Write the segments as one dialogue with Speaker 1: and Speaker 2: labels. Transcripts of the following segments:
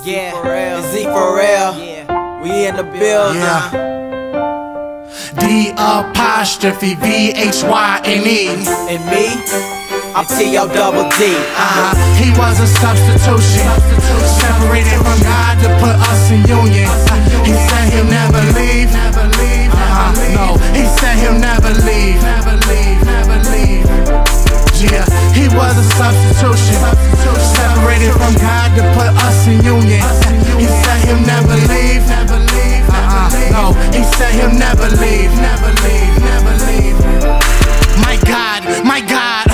Speaker 1: Yeah, Z for real. Yeah, we in the building.
Speaker 2: D''VHYNE.
Speaker 1: And me, I'm T-O-double-D.
Speaker 2: He was a substitution, separated from God to put us in union. He said he'll never leave. No, he said he'll never leave. Yeah, he was a substitution, separated from God to put us in union. He said he'll never leave. No, he said he'll never leave. My God,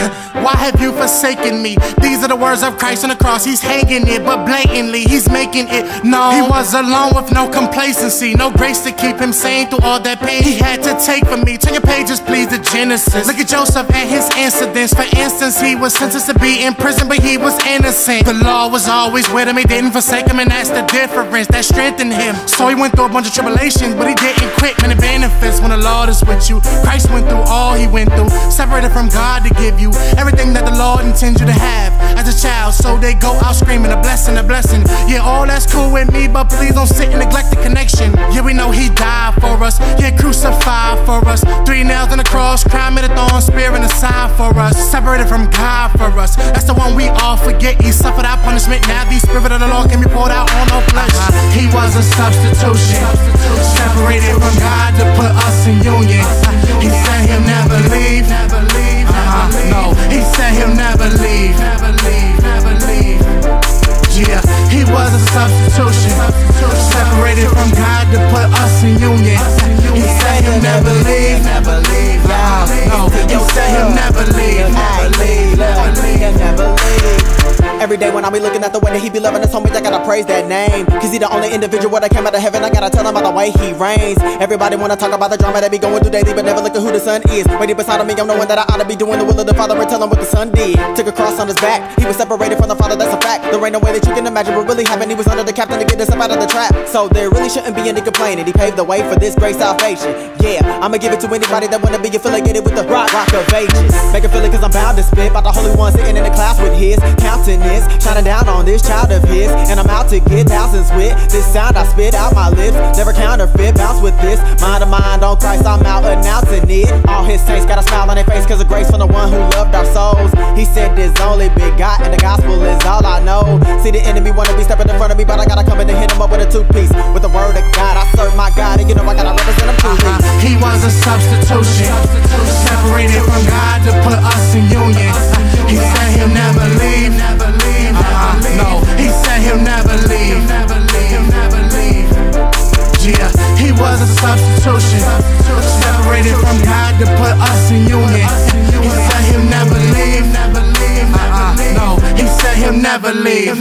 Speaker 2: why have you forsaken me? These are the words of Christ on the cross. He's hanging it, but blatantly he's making it known. He was alone with no complacency, no grace to keep him sane through all that pain he had to take for me. Turn your pages, please, to Genesis. Look at Joseph and his incidents. For instance, he was sentenced to be in prison, but he was innocent. The law was always with him. He didn't forsake him, and that's the difference that strengthened him. So he went through a bunch of tribulations, but he didn't quit. Many benefits when the Lord is with you. Christ went through all he went through, separated from God to give you everything that the Lord intends you to have as a child. So they go out screaming, a blessing, a blessing. Yeah, all that's cool with me, but please don't sit and neglect the connection. Yeah, we know he died for us, yeah, crucified for us. 3 nails on the cross, crown with a thorn, spear in the side for us. Separated from God for us, that's the one we all forget. He suffered our punishment, now the Spirit of the Lord can be poured out on our flesh. He was a substitution, separated from God to put us in union. He said he'll never leave. No, he said he'll never leave. Yeah, he was a substitution, separated from God to put us in union. He said he'll never leave. No, he said he'll never leave.
Speaker 1: Every day when I be looking at the way that he be loving us, homies, I gotta praise that name. Cause he the only individual that came out of heaven. I gotta tell him about the way he reigns. Everybody wanna talk about the drama they be going through daily, but never look at who the son is. Waiting beside of me, I'm knowing that I ought to be doing the will of the Father and tell him what the son did. Took a cross on his back, he was separated from the Father, that's a fact. There ain't no way that you can imagine what really happened. He was under the captain to get us up out of the trap. So there really shouldn't be any complaining. He paved the way for this great salvation. Yeah, I'ma give it to anybody that wanna be affiliated with the rock of ages. Make it feel it cause I'm bound to spit about the Holy One sitting in the clouds with his countenance, shining down on this child of his. And I'm out to get thousands with this sound I spit out my lips. Never counterfeit, bounce with this mind of mind on Christ, I'm out announcing it. All his saints got a smile on their face cause of grace from the one who loved our souls. He said there's only big God and the gospel is all I know. See the enemy wanna be stepping in front of me, but I gotta come in and hit him up with a 2-piece. With the word of God, I serve my God, and you know I gotta represent him truly.
Speaker 2: He was a substitution, separated from God to put us in union. He said he'll never leave. No, he said he'll never leave. Yeah, he was a substitution, separated from God to put us in union. He said he'll never leave. No, he said he'll never leave.